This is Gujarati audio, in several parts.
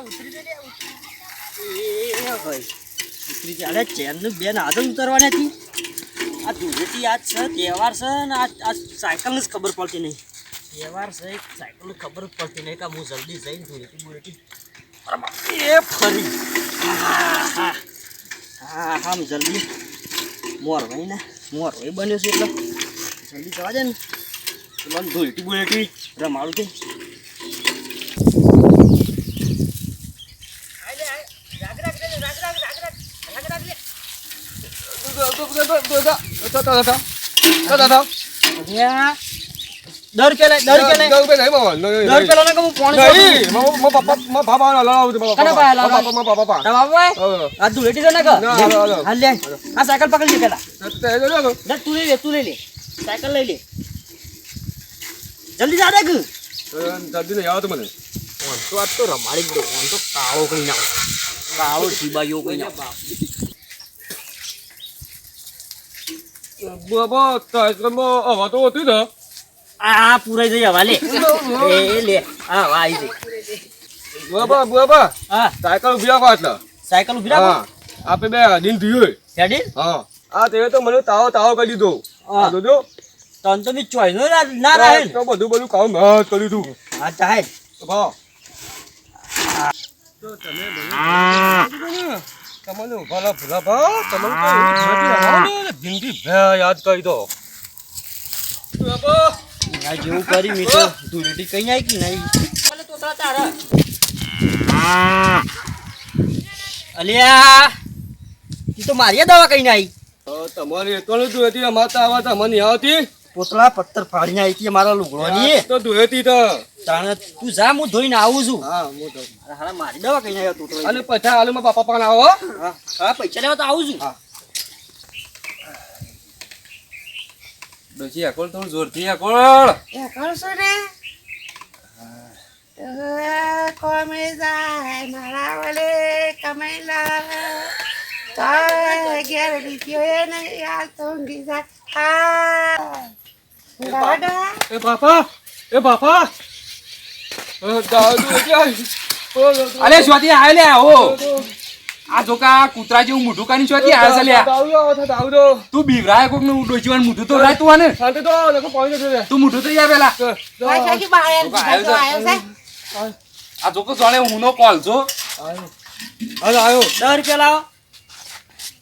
ઉતરી ચાલે ચેનનું બેન આગળ ઉતરવાની હતી. આ ધૂળેટી આજ છે તહેવાર છે ને આ સાયકલને જ ખબર પડતી નહીં. તહેવાર છે સાયકલને ખબર જ પડતી નહીં કે હું જલ્દી જઈને ધૂળેટી એ ફરી હા હા જલ્દી મોરવાઈ બન્યો છે એટલે જલ્દી જવા દે ને પેલો ધૂળેટી રમાડું છે. સાયકલ પકડી લે પેલા તું લઈ લે સાયકલ લઈ લે જલ્દી જા દે જલ્દી નહીં આવો તો મને તો આજ તો રમાડી દો તો કાળો કઈ ના કાળો સીબાઈઓ કઈ ના બાબા સાયકલમાં હવા તો હતી ને આ પૂરાઈ જઈ હવા લે એ લે હા આવી જઈ બાબા હા સાયકલ ઉભી રાખો એટલે સાયકલ ઉભી રાખો આપે બે દિન થયું હેડી હા આ તે તો મને તાવ કરી દીધો હા જોજો તન તો બી ચોઈ ના રહે તો બધું કામ મત કર્યું તું હા ચાહે ભાવ તો તમે તમને ઉભા ભૂલા ભાવ તમને ભીંડી યાદ કરી દો આ જેવું કરી મીઠો ધૂળેટી કઈ આવી કે નહીં ભલે તો તારા અલ્યા ઈ તો મારી દવા કઈ આવી તમારી એટલું ધુએતી માતા આવા તા મને આવતી પોતળા પથ્થર ફાડીને આવી હતી મારા લુગડોની તો ધુએતી તો તાણે તું જા હું ધોઈને આવું છું. હા હું તો હારા મારી દવા કઈ આવ્યો તું તો અને પછા આલુમાં બાપા પણ આવો હા હા પૈસા લેવા તો આવું છું. હા ડોશી આકોળ થોડું જોરથી આકોળ કરશો ને કોમે જાય મારા વલે કમેલા તો ઘેર દીકરીઓ એ નહીં યાર તો ઊંઘી જાય એ બાપા અલે શોધી આવે લે ઓ આ જોકા કૂતરા જેવું મોઢું કાની શોધી આવે છે લે તું બીવરાય કોક નું ડોશીવાનું મોઢું તો રાય તું આને તું મોઢું તો યા પેલા આ જોકો જોડે હુંનો કોલ છો આવ્યો 10 રૂપિયા લાવો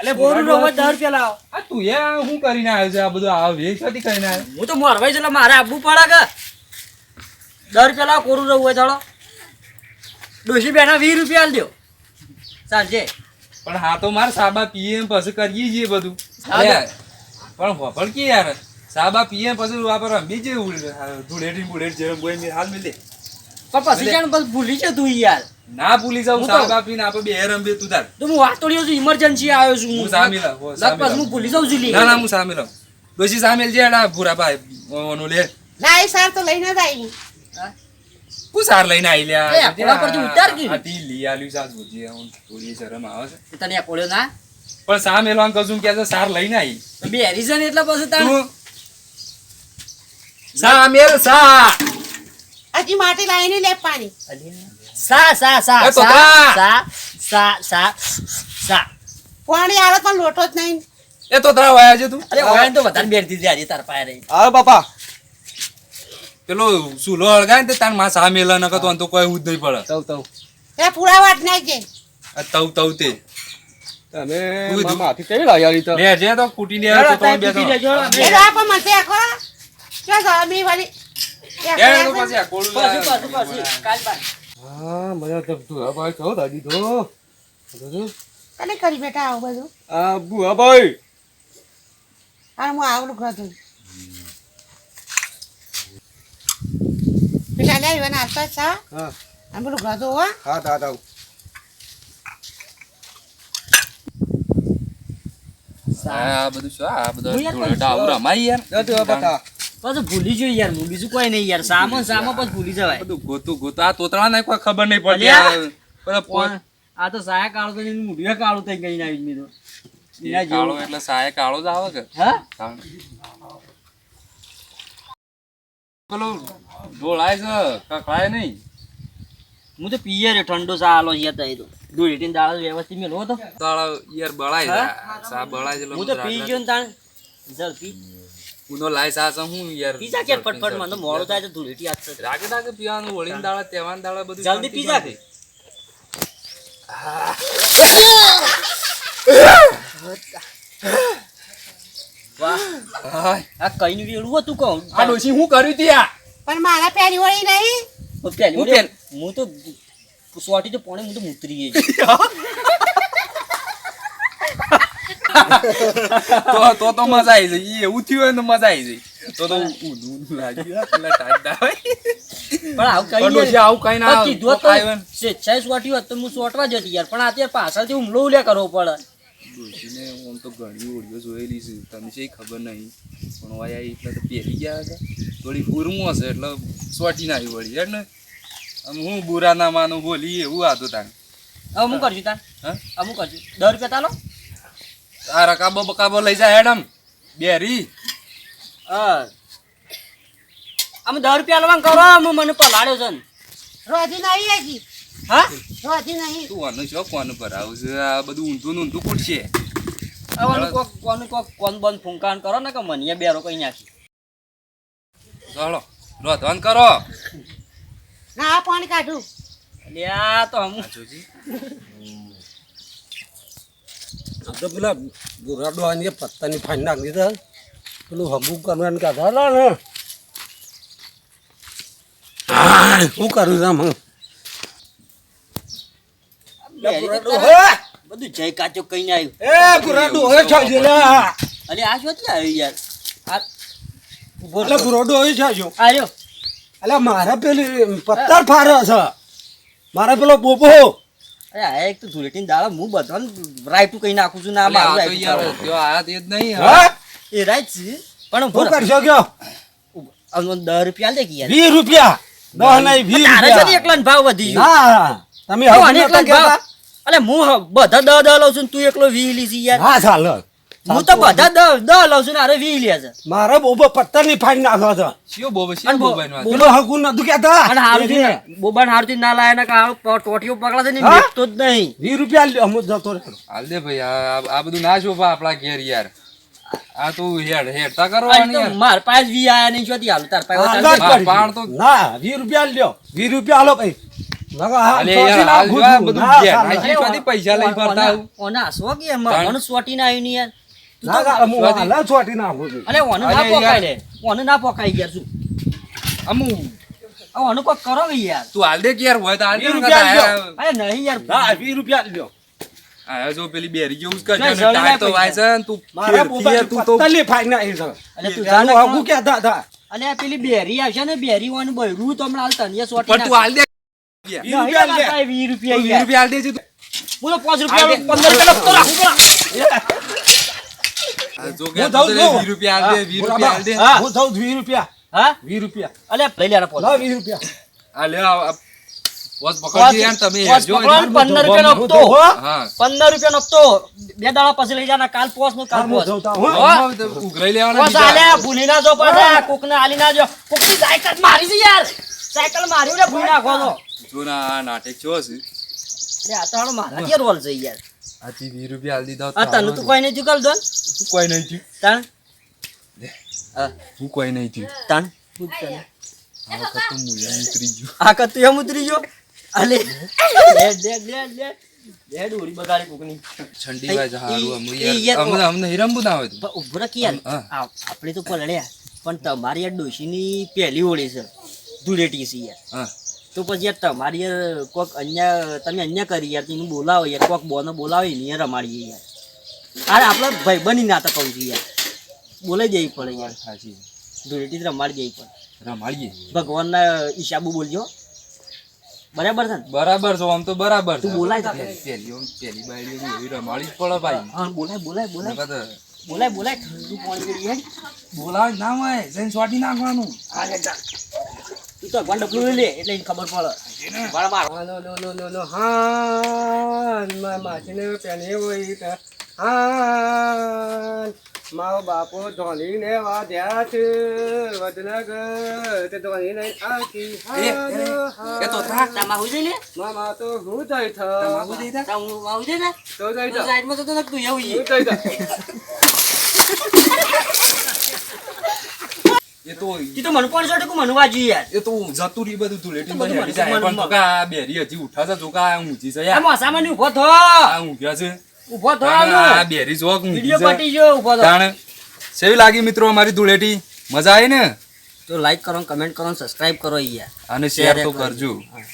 અલે બોરું રો 10 રૂપિયા લાવો આ તું એ હું કરીને આવ્યો છે આ બધું આ વેચવાથી કરીને આવ્યો હું તો મોરવાઈ એટલે મારે આપવું પડે કે 10 રૂપિયા લાવો કોરું રહું હોય થોડો ડોશી બેના 20 રૂપિયા આલ દો સાંજે પણ હા તો મારે સાબા પીએ પછી કરીએ છીએ બધું પણ હોફળ કે યાર સાબા પીએ પછી વાપર બીજે ધૂળેટી બુળેટી જેમ બોઈ હાલ મિલે પણ પછી જાણ બસ ભૂલી છે તું યાર ના ભૂલી જાઉં સાબા પીને આપણે બે રંબે તું તાર તો હું વાતોડિયો છું ઇમરજન્સી આવ્યો છું હું સામેલ લગભગ હું ભૂલી જાઉં છું ના હું સામેલ ડોશી સામેલ છે એડા ભૂરા ભાઈ ઓનો લે ના એ સાર તો લઈને જ આવી હું સાર લઈને આવી લ્યા એ આપણા પરથી ઉતાર કે આથી લઈ આલ્યું સાસ ભુજી હું થોડી શરમ આવે છે તને આ કોળ્યો ના પણ સામેલ વાં કશું કે સાર લઈને આવી તો બે રીઝન એટલે પછી તાર તું સામેલ સા હજી માટી લાવીને લે પાણી સા સા સા એ તો સા સા સા સા પાણી આવે પણ લોટો જ નહીં એ તો તારા વાયા છે તું અરે ઓયન તો વધારે બેરતી જાય તાર પાય રહી હા બાપા પેલો સુલો હળગાય ને તાર માં સામેલ ન કતો તો કોઈ ઉદ નહીં પડે તવ એ પૂરા વાત નહીં છે આ તવ તે તમે માથી કેવી લાવી તો લે જે તો કૂટીને આવ્યો તો બે તો એ રાપ મળશે આખો ક્યાં જમી વાળી એ તો પછી આ કોળું કાલ બાર હા મને તો તું ભાઈ કહો દાદી તો તને કરી બેટા આવું બધું આ બુઆ ભાઈ હા હું આવડું ઘર બેટા લે એને આવતા છા હા આમ પેલું ઘર હો હા દાદા આ બધું શું આ બધું ડાઉર અમાઈ યાર દાદુ બતા પછી ભૂલી જોઈ યાર હું બીજું કોઈ નહીં યાર સામાન પછી ભૂલી જવાય બધું ગોતું આ તોતરા ને કોઈ ખબર નહીં પડતી આ તો સાયા કાળો તો મુઢિયા કાળું થઈ ગઈ ના મી તો કાળો એટલે સાય કાળો જ આવે કે હા પેલો ઢોળાય છે કકડાય નહીં હું તો પીએ રે ઠંડો સા આલો યાર તઈ તો ધૂળેટીની દાળ વ્યવસ્થિત મેલો તો તાળા યાર બળાઈ જા સા બળાઈ જેલો હું તો પી ગયો ને તાણ જલ્દી ઉનો લાઈ સા હું યાર પીઝા કે ફટફટ મને તો મોડું થાય તો ધૂળેટી આજ છે રાગે રાગે પીવાનું હોળીની દાળા તહેવારની દાળા બધું જલ્દી પીઝા કે વાહ હાય આ કઈનું વેળું હતું કહું આ ડોશી હું કર્યું તી આ પણ મારા પેલી વળી નહીં. પેલી હું પેન? હું તો સોટી તો પોણે હું તો મૂતરી ગઈ તો મજા આવી જાય એવું થયું હોય તો મજા આવી જાય તો ઊંધું લાગ્યું પેલા ટાટા પણ આવું કઈ પણ ડોશી આવું કઈ ના કીધું તો આવ્યો ને. સ્વેચ્છાએ સોટી હોત તો હું સોટવા જતી યાર પણ અત્યારે પાછળથી હુમલો ઉલ્યા કરવો પડે ડોશીને આમ તો ઘણી ઓડિયો જોયેલી છે તમને છે ખબર નહીં પણ વાયા એટલે તો પહેરી ગયા હતા થોડી પૂરમું હશે એટલે સોટી ના આવી વળી યાર ને આમ હું બુરા ના માનું બોલી એવું આતો તાણ હવે હું કરશું તાર હા હું કરશું 10 રૂપિયા તાલો આ રકાબો બકાબો લઈ જાય હેડમ બેરી અમે 10 રૂપિયા લવાં કરો હું મને પલાડ્યો છે ને. રોજી નહીં હજી. હા રોજી નહીં. તું આનું છો કોનું પર આવશે આ બધું ઊંધું ને ઊંધું કૂટશે હવે કોણ બંધ ફૂંકાણ કરો ને કે મને બેરો કઈ નાખી ચાલો રોધવાન કરો ના આ પાણી કાઢું. અલ્યા તો હમ જોજી તો પેલા બુરાડો આને પત્તાની ફાઈન નાખી દીધા પેલું હબુ કરવાનું કાઢા ને શું કરું રામ બધું જય કાચો કઈ ને આવ્યું એ બુરાડો હવે થાય લા અલે આ શું આવ્યું યાર આ ઉભો એટલે બુરાડો હવે થાય આર્યો એટલે મારા પેલી પત્તર ફારે છે મારા પેલો બોબો અરે આ એક તો ધૂળેટીની દાળ હું બધાને રાઈટું કઈ નાખું છું ના અલે આ મારું તો યાર રાઈટું ત્યો આયા તે જ નહીં હા એ રાઈટ છે પણ શું ઉભો રહો. કરશો કયો આમ 10 રૂપિયા દે કે યાર 20 રૂપિયા દસ નહીં 20 તારે છે ને રૂપિયા એકલાનો ભાવ વધી ગયો ના તમે તો હવે આને નતા એકલાનો ભાવ કહેતા? અલે હું બધા 10 લઉં છું ને તું એકલો 20 લીધી યાર હા ચાલે હું તો બધા 10 લઉં છું ને અરે 20 લે છે મારા બોબો પત્તરની ફાઈન નાખો છે શિયો બોબે અને શિયો બો- બોબાઈ નો બો- પેલો હકું નતું કહેતા અને હારુથી બોબાન હારુથી ના લાયા ને કાળો ટોટીઓ પકડા છે ને હા? મેકતો જ નહીં 20 રૂપિયા લ્યો, અમુક જતો રહ્યો. હાલ દે ભાઈ આ બધું ના શોભા આપણા ઘેર યાર આ તું હેડતા કરો અને તો માર પાસે 20 આયા નહીં જોતી હાલ તાર પાસે આગળ વધારે પડી. પાણ તો- ના 20 રૂપિયા લ્યો 20 રૂપિયા હાલો ભાઈ નકર હા, અલે ચોથી યાર ના હાલ જો આ ભૂતું. બધું ના, ઘેર ચાલે. નાખી ચોથી પૈસા લઈ ફરતા આવું. ઓના હસવો કે મને સોટી ના આવ્યું નહીં યાર ના, ના, હું હાલે ચોથી નાખું છું. અલે ઓને ના અરે પોકાય યાર. લે ઓને ના પોકાય યાર શું અમુ આ ઓને કોક કરો કે યાર તું હાલ દે કે યાર હોય તો હાલ દે 20 ને રૂપિયા કાકા લ્યો. અરે નહીં યાર ના 20 રૂપિયા લ્યો. આ જો પેલી બેરી જેવું જ કરજે ના, ને જલ્દી ટાઈટ તો ના વાય છે ને તું મારા ફેર તું તો પત્તરની ફાઈન નાખી છે. અલે તું એનું જાને હકું કહેતા હતા. અને આ પેલી બેરી આવશે ને બેરી ઓને બૈરું તો હમણાં હાલ તને સોટી પણ તું હાલ દે 20 રૂપિયા લે. 20 રૂપિયા વીસ રૂપિયા હાલ દેજે તું. હું તો 5 રૂપિયા 15 રૂપિયા લખતો રાખું આ જો હું કે જાઉં છું. 20 રૂપિયા હાલ દે 20 રૂપિયા હાલ દે હા. હું જાઉં 20 રૂપિયા હા 20 રૂપિયા અલે લઈ લેના પોસ લાવ 20 રૂપિયા આ લે આ વોસ પકડજે યાર તમે હેડજો પકડો, 15 રૂપિયાનો હું હપ્તો. તો હો. હા 15 રૂપિયાનો હપ્તો 2 દાડા પછી લઈ જાના કાલ પોસ નો કાલ હું પોસ જાઉં તા, હો. હા, તો ઉઘરાઈ લેવાના પોસ બીજા. આલે ભૂલી ના જો પાછા કોક ને આલી ના જો કોક ની સાયકલ મારી છે યાર સાયકલ મારી ને ભૂલી નાખો તો જો ના આ નાટક છો છે લે આ તો હાલો મારા કે રોલ છે યાર આથી 20 રૂપિયા હાલ દીધા આ તને તું કોઈ નહીં ચૂકલ દો તું કોઈ નહીં થયું તાણ હા તું કોઈ નહીં થયું તાણ આ વખત તો મૂલ્ય ઉતરી ગયું આ કત તું એમ ઉતરી ગયો અલે લે ડોરી બગાડી કોકની ઠંડી વાય હારું અમુ એ યાર યાર અમને હિરંબુ ના હોય તું ઉભો રાખ યાર હા. આપણે તો પલળ્યા પણ તમારી યાર ડોશીની પહેલી હોળી છે ધૂળેટી છે યાર હા તો પછી યાર તમારી યાર કોક અન્ય તમે અન્ય કરી યાર તેને બોલાવો યાર કોક બોને બોલાવી ને યાર રમાડીએ યાર અરે આપણે ભાઈ બની નાતા કહું છું યાર બોલાઈ જવી પડે યાર સાચી ધૂળેટી તો રમાડી જવી પડે રમાડીએ ભગવાનના હિસાબુ બોલજો બરાબર છે ને બરાબર છો આમ તો બરાબર છે તું બોલાય તો પેલી બાયડીઓ એવી રમાડી જ પડે ભાઈ હા બોલાય બોલાય બોલાય નકર તો બોલાય ઠંડુ પાણી પડી યાર બોલાવ જ ના હોય જઈને સ્વાટી નાખવાનું હા જા તું તો ભગવાન ડબલું લઈ લે એટલે એને ખબર પડે બરાબર હા માસીને પેલી હોય હા મારો બાપો ધોનીને વાદ્યા છે વડનગર તે ધોની નહીં આવતી એ તો થા તમારું છે ને મામા તો હું જઈ તમાકુ દઈ દે. તમારું છે ને તો જઈ તો સાઈડમાં તો નતું એવું ઈ. જઈ એ તો ઈ તો મને પણ છે કે મને વાજી યાર એ તો જતું રહ્યું બધું ધૂળેટી બધું માં હેડી જાય મનમાં. પણ જોકા બેરી હજી ઉઠા છે જોકા ઊંચી છે આ યાર મોસામાં ની ઊભો થો આ ઊંઘ્યા છે ઊભો થો આ બેરી જોક ઊંઘી વિડિયો છે પટી ગયો ઊભો થો તાણ સેવી લાગી મિત્રો અમારી ધૂળેટી મજા આવી ને તો લાઈક કરો કમેન્ટ કરો સબસ્ક્રાઇબ કરો યાર અને શેર તો કરજો હા.